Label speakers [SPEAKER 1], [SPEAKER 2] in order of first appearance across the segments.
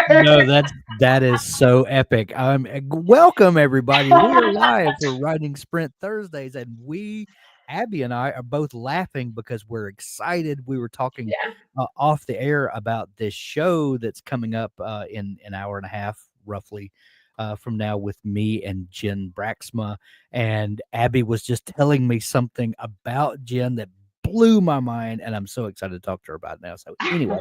[SPEAKER 1] No, that is so epic. Welcome everybody. We are live for Writing Sprint Thursdays, and Abby and I, are both laughing because we're excited. We were talking
[SPEAKER 2] Yeah.
[SPEAKER 1] off the air about this show that's coming up in an hour and a half, roughly, from now with me and Jen Braxma. And Abby was just telling me something about Jen that blew my mind, and I'm so excited to talk to her about it now. So anyway.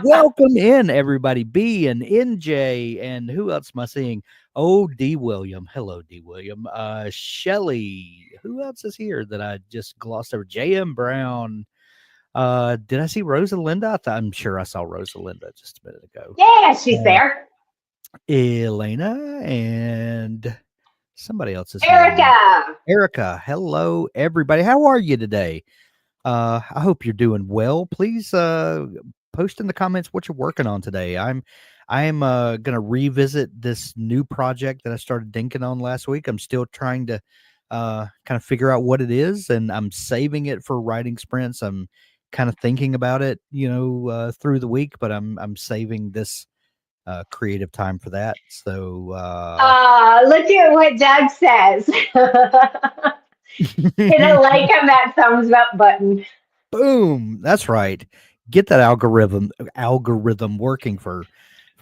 [SPEAKER 1] Welcome in, everybody. B and NJ, and who else am I seeing? Oh, D. William. Hello, D. William. Shelly. Who else is here that I just glossed over? J.M. Brown. Did I see Rosalinda? I'm sure I saw Rosalinda just a minute ago.
[SPEAKER 2] Yeah, she's there.
[SPEAKER 1] Elena and somebody else is here.
[SPEAKER 2] Erica.
[SPEAKER 1] Erica. Hello, everybody. How are you today? I hope you're doing well. Please post in the comments what you're working on today. I'm gonna revisit this new project that I started dinking on last week. I'm still trying to kind of figure out what it is, and I'm saving it for writing sprints. I'm kind of thinking about it, through the week, but I'm saving this creative time for that. So
[SPEAKER 2] Look at what Doug says. Hit a like on that thumbs up button.
[SPEAKER 1] Boom. That's right. Get that algorithm working for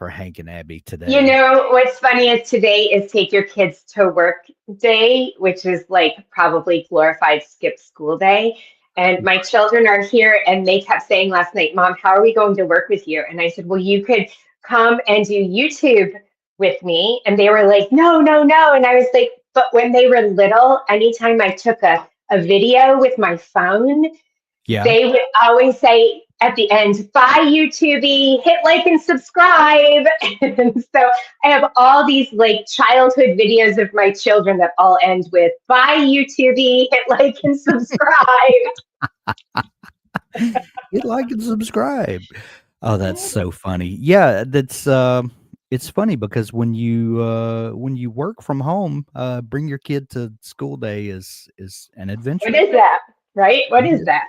[SPEAKER 1] Hank and Abby
[SPEAKER 2] You
[SPEAKER 1] today.
[SPEAKER 2] know what's funny is today is take your kids to work day, which is like probably glorified skip school day. And my children are here and they kept saying last night, Mom, how are we going to work with you? And I said, well, you could come and do YouTube with me. And they were like, no, no, no. And I was like, but when they were little, anytime I took a video with my phone,
[SPEAKER 1] Yeah.
[SPEAKER 2] they would always say at the end, bye YouTube, hit like and subscribe. And so I have all these like childhood videos of my children that all end with bye YouTube, hit like and subscribe.
[SPEAKER 1] Hit like and subscribe. Oh, that's so funny. Yeah, that's it's funny because when you work from home, bring your kid to school day is an
[SPEAKER 2] What
[SPEAKER 1] adventure.
[SPEAKER 2] is that? Right? What is that?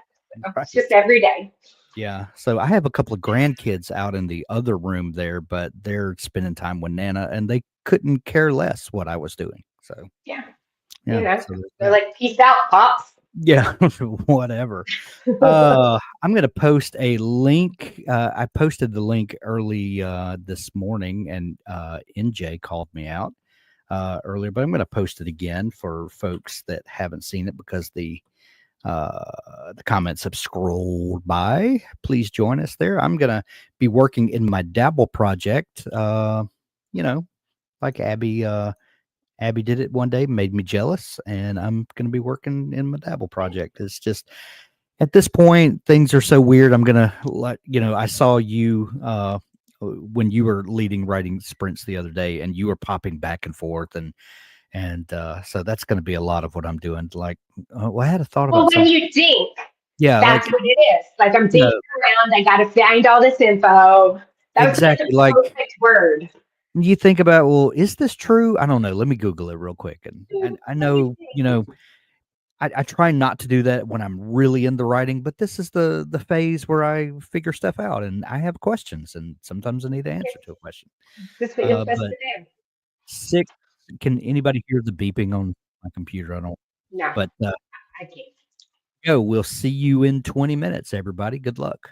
[SPEAKER 2] It's just
[SPEAKER 1] Right.
[SPEAKER 2] every day.
[SPEAKER 1] Yeah. So I have a couple of grandkids out in the other room there, but they're spending time with Nana and they couldn't care less what I was doing. So,
[SPEAKER 2] Yeah. You
[SPEAKER 1] yeah.
[SPEAKER 2] know,
[SPEAKER 1] So there's
[SPEAKER 2] they're
[SPEAKER 1] that.
[SPEAKER 2] like, peace out, pops.
[SPEAKER 1] Yeah. Whatever. I'm going to post a link. I posted the link early this morning and NJ called me out earlier, but I'm going to post it again for folks that haven't seen it because the comments have scrolled by. Please join us there. I'm gonna be working in my Dabble project. You know, like Abby did it one day, made me jealous, and I'm gonna be working in my Dabble project. It's just at this point things are so weird. I'm gonna let I saw you when you were leading writing sprints the other day, and you were popping back and forth and so that's going to be a lot of what I'm doing. Like, well, I had a thought
[SPEAKER 2] Well,
[SPEAKER 1] about
[SPEAKER 2] when
[SPEAKER 1] something.
[SPEAKER 2] you dink,
[SPEAKER 1] Yeah,
[SPEAKER 2] that's what it is. Like I'm
[SPEAKER 1] you
[SPEAKER 2] dinking around. I got to find all this info. That was like
[SPEAKER 1] exactly.
[SPEAKER 2] the
[SPEAKER 1] Like
[SPEAKER 2] perfect word.
[SPEAKER 1] you think about, well, is this true? I don't know. Let me Google it real quick. And I
[SPEAKER 2] Let me
[SPEAKER 1] know,
[SPEAKER 2] see.
[SPEAKER 1] I try not to do that when I'm really in the writing, but this is the phase where I figure stuff out and I have questions and sometimes I need an answer to a question.
[SPEAKER 2] This is what you're supposed
[SPEAKER 1] But
[SPEAKER 2] to do.
[SPEAKER 1] six, can anybody hear the beeping on my computer? I don't,
[SPEAKER 2] No,
[SPEAKER 1] but
[SPEAKER 2] I can't.
[SPEAKER 1] we'll see you in 20 minutes, everybody. Good luck.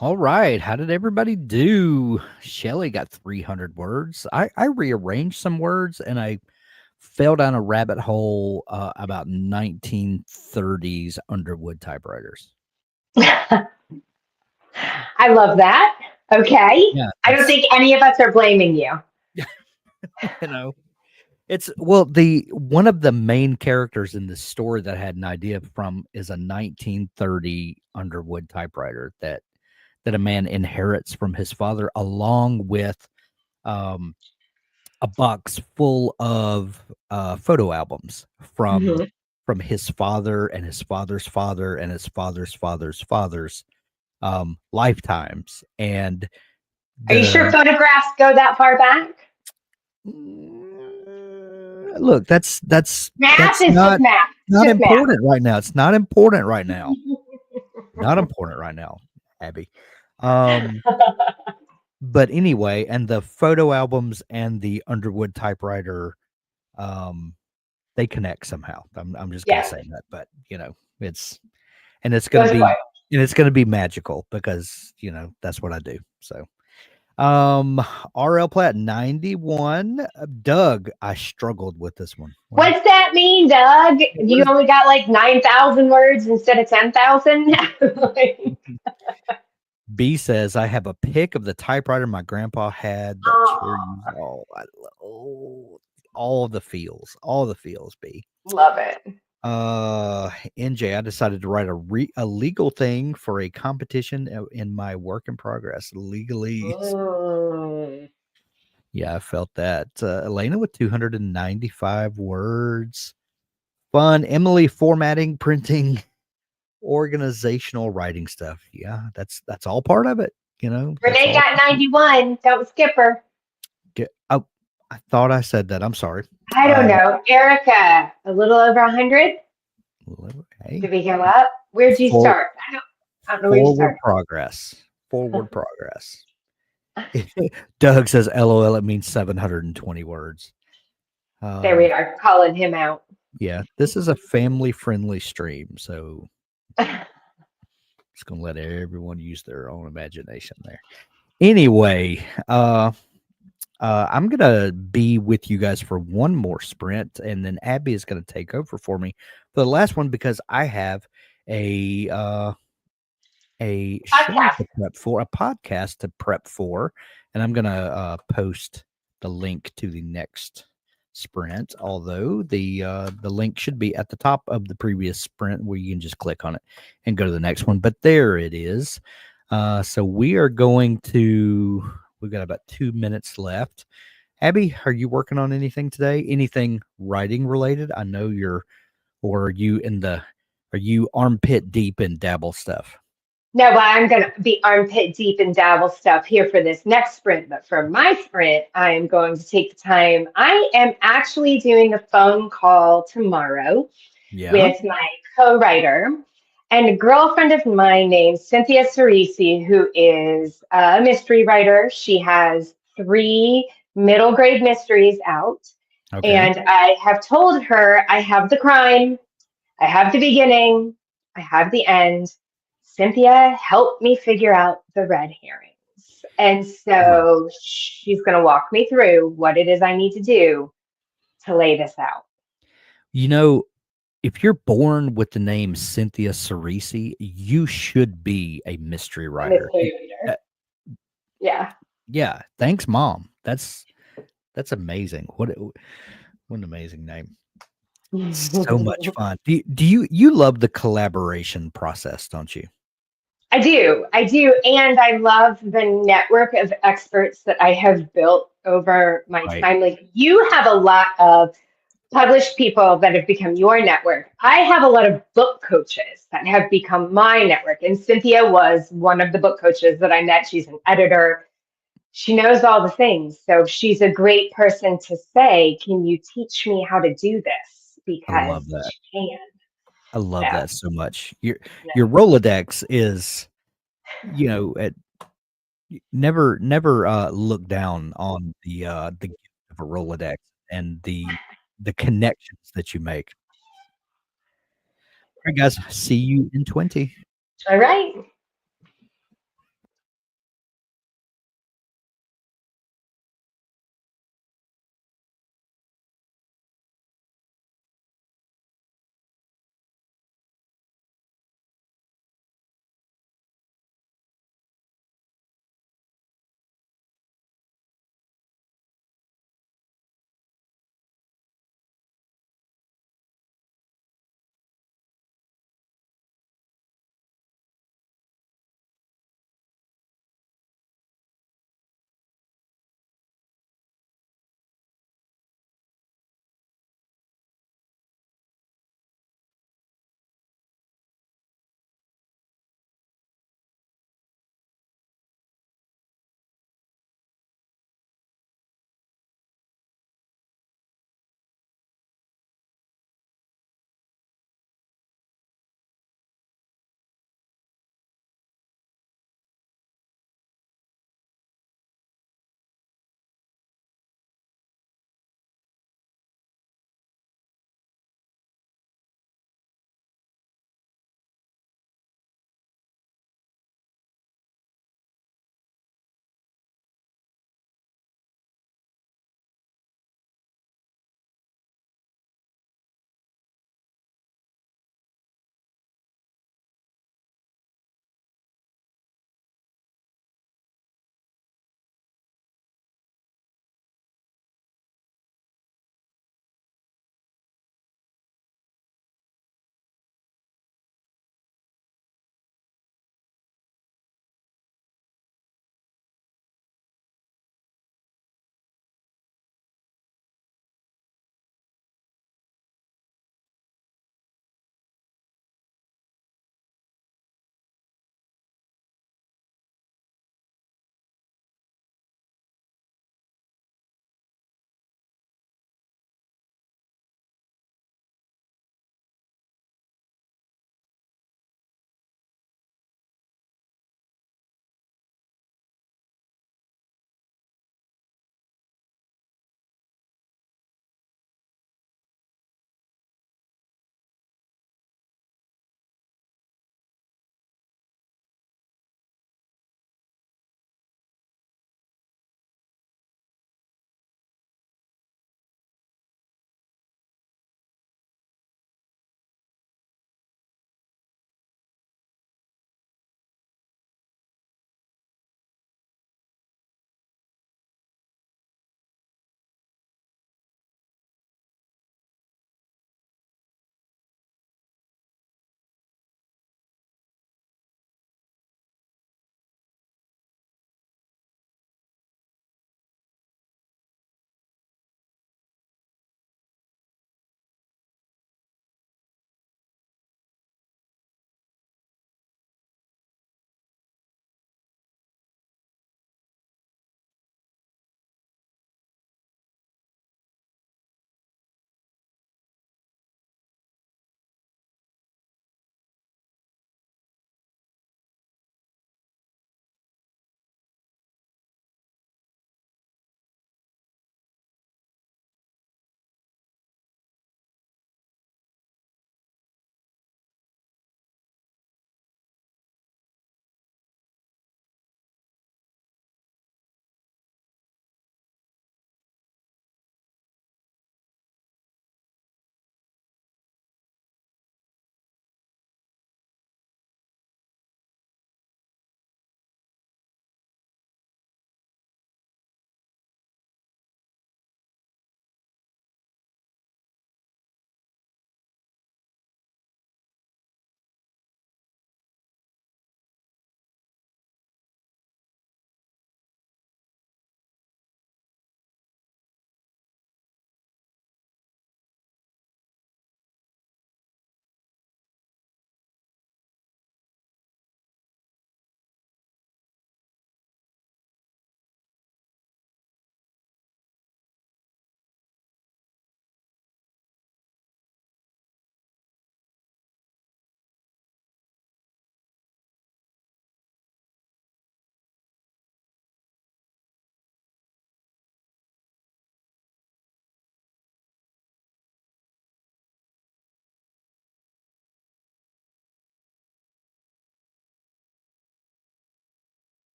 [SPEAKER 1] All right. How did everybody do? Shelly got 300 words. I rearranged some words and I fell down a rabbit hole about 1930s Underwood typewriters.
[SPEAKER 2] I love that. Okay.
[SPEAKER 1] Yeah,
[SPEAKER 2] I don't
[SPEAKER 1] that's
[SPEAKER 2] think any of us are blaming you.
[SPEAKER 1] you know, it's well the one of the main characters in the story that I had an idea from is a 1930 Underwood typewriter that a man inherits from his father, along with um, a box full of photo albums
[SPEAKER 2] Mhm.
[SPEAKER 1] from his father and his father's father and his father's father's father's lifetimes. And
[SPEAKER 2] Are you sure
[SPEAKER 1] the
[SPEAKER 2] photographs go that far back?
[SPEAKER 1] look,
[SPEAKER 2] Math
[SPEAKER 1] that's
[SPEAKER 2] is just math. It's
[SPEAKER 1] not
[SPEAKER 2] just math.
[SPEAKER 1] important right now. It's not important right now. Not important right now, Abby. Um, but anyway, and the photo albums and the Underwood typewriter, um, they connect somehow. I'm just gonna
[SPEAKER 2] Yes,
[SPEAKER 1] say that, but it's and it's gonna
[SPEAKER 2] those
[SPEAKER 1] be
[SPEAKER 2] boys.
[SPEAKER 1] and it's gonna be magical because that's what I do. So um RL Platt 91. Doug, I struggled with this one.
[SPEAKER 2] What's that mean, Doug?
[SPEAKER 1] What
[SPEAKER 2] You
[SPEAKER 1] is
[SPEAKER 2] only got like 9,000 words instead of 10,000?
[SPEAKER 1] B says I have a pic of the typewriter my grandpa had that chair
[SPEAKER 2] Oh,
[SPEAKER 1] used all the feels, all the feels, B.
[SPEAKER 2] love it.
[SPEAKER 1] NJ, I decided to write a legal thing for a competition in my work in progress. Legalese.
[SPEAKER 2] Mm.
[SPEAKER 1] Yeah, I felt that. Elena with 295 words. Fun. Emily formatting, printing, organizational writing stuff. Yeah, that's all part of it. That's
[SPEAKER 2] Renee
[SPEAKER 1] all.
[SPEAKER 2] got 91. Don't skip her.
[SPEAKER 1] Oh, I thought I said that. I'm sorry.
[SPEAKER 2] I don't know. Erica, a little over 100.
[SPEAKER 1] Hey,
[SPEAKER 2] Did we go up? Where'd you
[SPEAKER 1] for,
[SPEAKER 2] start? I don't know where you
[SPEAKER 1] forward
[SPEAKER 2] started.
[SPEAKER 1] progress. Forward progress. Doug says, "LOL." It means 720 words.
[SPEAKER 2] There we
[SPEAKER 1] Um,
[SPEAKER 2] are, calling him out.
[SPEAKER 1] yeah, this is a family-friendly stream, so just gonna let everyone use their own imagination there. Anyway, I'm gonna be with you guys for one more sprint, and then Abby is gonna take over for me for the last one because I have a show
[SPEAKER 2] Podcast.
[SPEAKER 1] to prep for, a podcast to prep for, and I'm gonna post the link to the next sprint. Although the link should be at the top of the previous sprint, where you can just click on it and go to the next one. But there it is. So we are going to. We've got about 2 minutes left. Abby, are you working on anything today? Anything writing related? I know you're, or are you in the, are you armpit deep in Dabble stuff?
[SPEAKER 2] No, well, I'm going to be armpit deep in dabble stuff here for this next sprint. But for my sprint, I am going to take the time. I am actually doing a phone call tomorrow
[SPEAKER 1] Yeah.
[SPEAKER 2] with my co-writer and a girlfriend of mine named Cynthia Cerisi, who is a mystery writer. She has 3 middle grade mysteries out.
[SPEAKER 1] Okay.
[SPEAKER 2] And I have told her I have the crime, I have the beginning, I have the end. Cynthia, help me figure out the red herrings. And
[SPEAKER 1] Right.
[SPEAKER 2] so she's going to walk me through what it is I need to do to lay this out.
[SPEAKER 1] You know, if you're born with the name Cynthia Cerisi, you should be a mystery
[SPEAKER 2] A
[SPEAKER 1] writer.
[SPEAKER 2] mystery reader.
[SPEAKER 1] Uh,
[SPEAKER 2] Yeah.
[SPEAKER 1] yeah. Thanks, Mom. That's amazing. What an amazing name. So much fun. Do you love the collaboration process, don't you?
[SPEAKER 2] I do. I do. And I love the network of experts that I have built over my
[SPEAKER 1] Right.
[SPEAKER 2] time. Like you have a lot of published people that have become your network. I have a lot of book coaches that have become my network. And Cynthia was one of the book coaches that I met. She's an editor. She knows all the things. So she's a great person to say, can you teach me how to do this?
[SPEAKER 1] I love
[SPEAKER 2] Because
[SPEAKER 1] that.
[SPEAKER 2] she can.
[SPEAKER 1] I love
[SPEAKER 2] So,
[SPEAKER 1] that so much.
[SPEAKER 2] no.
[SPEAKER 1] Your Rolodex is, at never look down on the gift of a Rolodex and the connections that you make. All right, guys. See you in 20.
[SPEAKER 2] All right.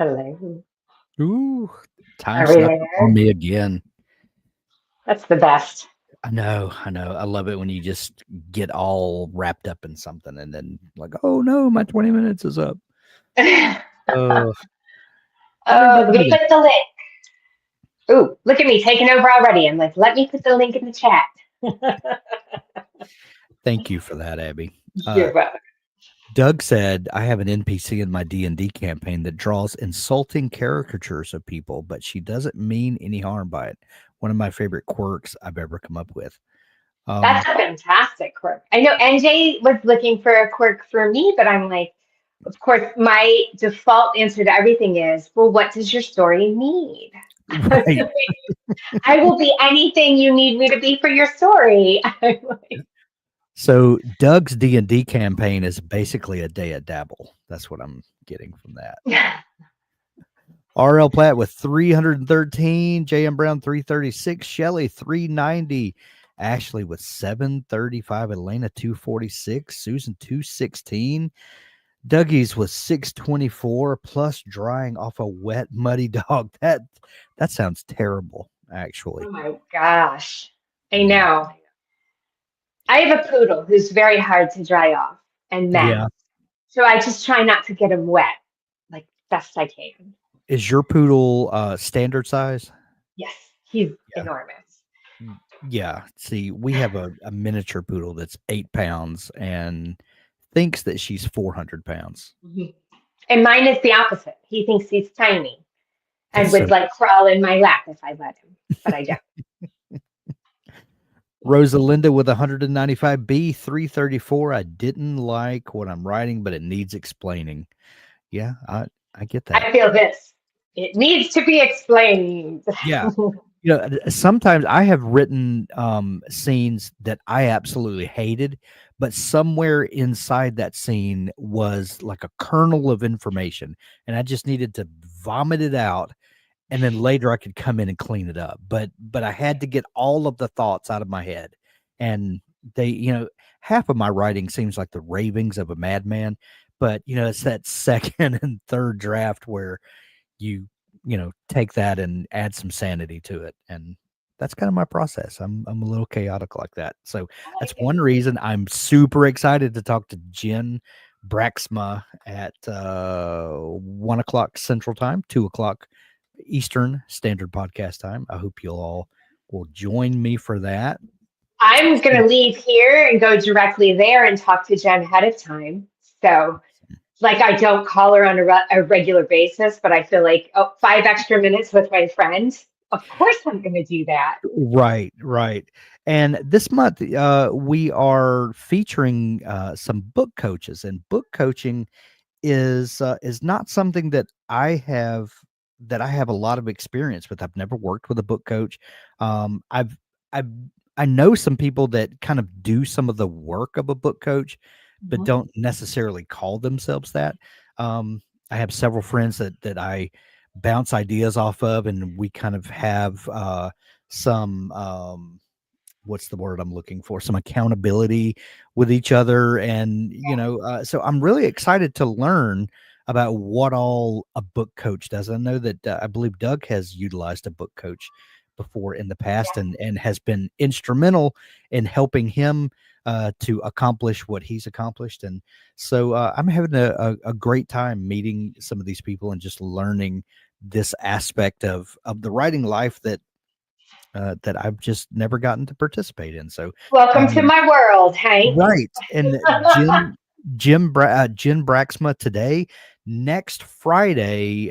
[SPEAKER 2] Hello.
[SPEAKER 1] Ooh, time
[SPEAKER 2] Are we
[SPEAKER 1] snuck up on
[SPEAKER 2] there?
[SPEAKER 1] me again.
[SPEAKER 2] That's the best.
[SPEAKER 1] I know, I know. I love it when you just get all wrapped up in something and then like, oh no, my 20 minutes is up. Oh, how'd
[SPEAKER 2] Oh,
[SPEAKER 1] everybody
[SPEAKER 2] let me
[SPEAKER 1] do
[SPEAKER 2] put the link. Ooh, look at me taking over already. I'm like, let me put the link in the chat.
[SPEAKER 1] Thank you for that, Abby.
[SPEAKER 2] You're welcome.
[SPEAKER 1] Doug said, I have an NPC in my D&D campaign that draws insulting caricatures of people, but she doesn't mean any harm by it. One of my favorite quirks I've ever come up with.
[SPEAKER 2] That's
[SPEAKER 1] Um,
[SPEAKER 2] a fantastic quirk. I know NJ was looking for a quirk for me, but I'm like, of course, my default answer to everything is, well, what does your story need?
[SPEAKER 1] right.
[SPEAKER 2] I will be anything you need me to be for your story. I'm like,
[SPEAKER 1] So Doug's D&D campaign is basically a day at Dabble. That's what I'm getting from that. RL Platt with 313, JM Brown 336, Shelly 390, Ashley with 735, Elena 246, Susan 216, Dougie's was 624 plus drying off a wet muddy dog. That sounds terrible, actually.
[SPEAKER 2] oh my gosh. I
[SPEAKER 1] Yeah.
[SPEAKER 2] know. I have a poodle who's very hard to dry off and
[SPEAKER 1] Yeah.
[SPEAKER 2] mend. So I just try not to get him wet, like best I can.
[SPEAKER 1] Is your poodle standard size?
[SPEAKER 2] Yes, he's
[SPEAKER 1] Yeah.
[SPEAKER 2] enormous.
[SPEAKER 1] Yeah. See, we have a miniature poodle that's 8 pounds and thinks that she's 400 pounds.
[SPEAKER 2] Mhm. And mine is the opposite. He thinks he's tiny and
[SPEAKER 1] That's so
[SPEAKER 2] would like crawl in my lap if I let him, but I don't.
[SPEAKER 1] Rosalinda with 195B, 334. I didn't like what I'm writing, but it needs explaining. Yeah, I get that.
[SPEAKER 2] I feel this. It needs to be explained.
[SPEAKER 1] Yeah. Sometimes I have written scenes that I absolutely hated, but somewhere inside that scene was like a kernel of information, and I just needed to vomit it out, and then later I could come in and clean it up. But I had to get all of the thoughts out of my head, and half of my writing seems like the ravings of a madman, but it's that second and third draft where you take that and add some sanity to it, and that's kind of my process. I'm a little chaotic like that, so
[SPEAKER 2] I
[SPEAKER 1] that's
[SPEAKER 2] like it.
[SPEAKER 1] one reason I'm super excited to talk to Jen Braxma at 1 o'clock Central Time, 2 o'clock Eastern Standard Podcast Time. I hope you'll all will join me for that.
[SPEAKER 2] I'm going to leave here and go directly there and talk to Jen ahead of time. So, like, I don't call her on a regular basis, but I feel like, oh, 5 extra minutes with my friend. Of course, I'm going to do that.
[SPEAKER 1] Right, right. And this month, we are featuring some book coaches, and book coaching is not something that I have a lot of experience with. I've never worked with a book coach. I've I've I know some people that kind of do some of the work of a book coach, but
[SPEAKER 2] Mhm.
[SPEAKER 1] don't necessarily call themselves that. Um, I have several friends that I bounce ideas off of, and we kind of have some what's the word I'm looking for? Some accountability with each other. And, so I'm really excited to learn about what all a book coach does. I know that I believe Doug has utilized a book coach before in the past and has been instrumental in helping him to accomplish what he's accomplished. And so I'm having a great time meeting some of these people and just learning this aspect of the writing life that I've just never gotten to participate in. So,
[SPEAKER 2] Welcome to
[SPEAKER 1] um,
[SPEAKER 2] my world, Hank.
[SPEAKER 1] right, and Jen Braxma today. Next Friday,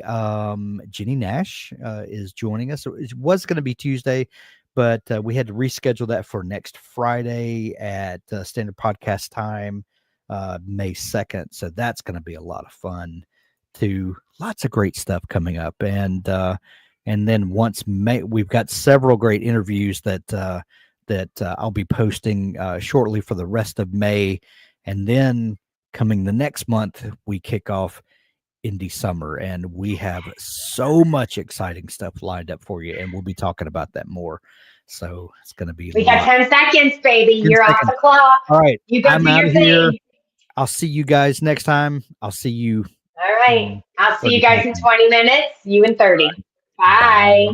[SPEAKER 1] Jenny Nash is joining us. So it was going to be Tuesday, but we had to reschedule that for next Friday at Standard Podcast Time, May 2nd. So that's going to be a lot of fun. Too, lots of great stuff coming up, and then once May, we've got several great interviews that I'll be posting shortly for the rest of May, and then coming the next month we kick off Indie Summer, and we have so much exciting stuff lined up for you, and we'll be talking about that more. So it's going to be a
[SPEAKER 2] We got
[SPEAKER 1] lot.
[SPEAKER 2] 10 seconds, baby.
[SPEAKER 1] 10
[SPEAKER 2] You're off
[SPEAKER 1] seconds.
[SPEAKER 2] the clock.
[SPEAKER 1] All right,
[SPEAKER 2] You go
[SPEAKER 1] I'm
[SPEAKER 2] do
[SPEAKER 1] out
[SPEAKER 2] your
[SPEAKER 1] of here.
[SPEAKER 2] thing.
[SPEAKER 1] I'll see you guys next time. I'll see you
[SPEAKER 2] All right.
[SPEAKER 1] Mm,
[SPEAKER 2] I'll see
[SPEAKER 1] what
[SPEAKER 2] you
[SPEAKER 1] do you
[SPEAKER 2] guys
[SPEAKER 1] think?
[SPEAKER 2] in 20 minutes. You in 30.
[SPEAKER 1] Bye.
[SPEAKER 2] Bye.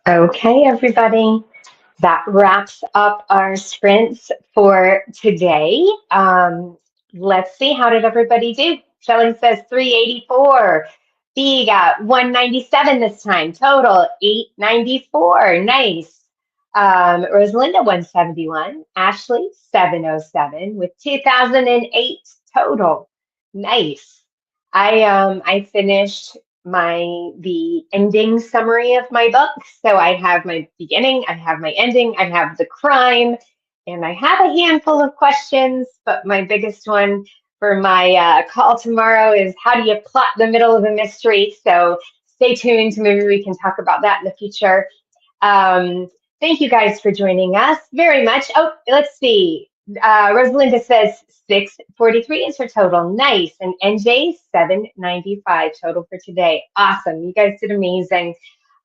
[SPEAKER 2] Okay, everybody. That wraps up our sprints for today. Let's see, how did everybody do? Shelly says 384. B got 197 this time. Total 894. Nice. Rosalinda 171. Ashley 707 with 2008 total. Nice. I finished the ending summary of my book. So I have my beginning, I have my ending, I have the crime, and I have a handful of questions. But my biggest one for my call tomorrow is, how do you plot the middle of a mystery? So stay tuned. Maybe we can talk about that in the future. Um, Thank you guys for joining us very much. Oh, let's see. Rosalinda says 643 is her total. Nice. And NJ 795 total for today. Awesome. You guys did amazing.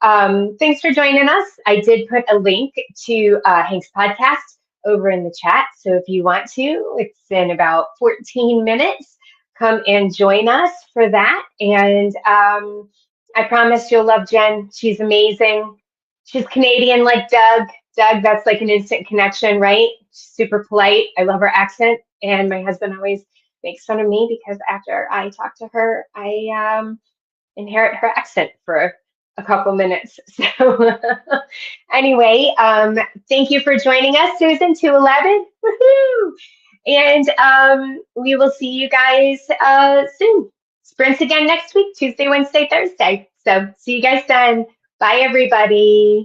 [SPEAKER 2] Thanks for joining us. I did put a link to Hank's podcast over in the chat. So if you want to, it's in about 14 minutes. Come and join us for that. And I promise you'll love Jen. She's amazing. She's Canadian like Doug. Doug, that's like an instant connection, right? Super polite. I love her accent. And my husband always makes fun of me because after I talk to her, I inherit her accent for a couple minutes. So anyway, thank you for joining us, Susan 211. Woohoo! And we will see you guys soon. Sprints again next week, Tuesday, Wednesday, Thursday. So see you guys then. Bye, everybody.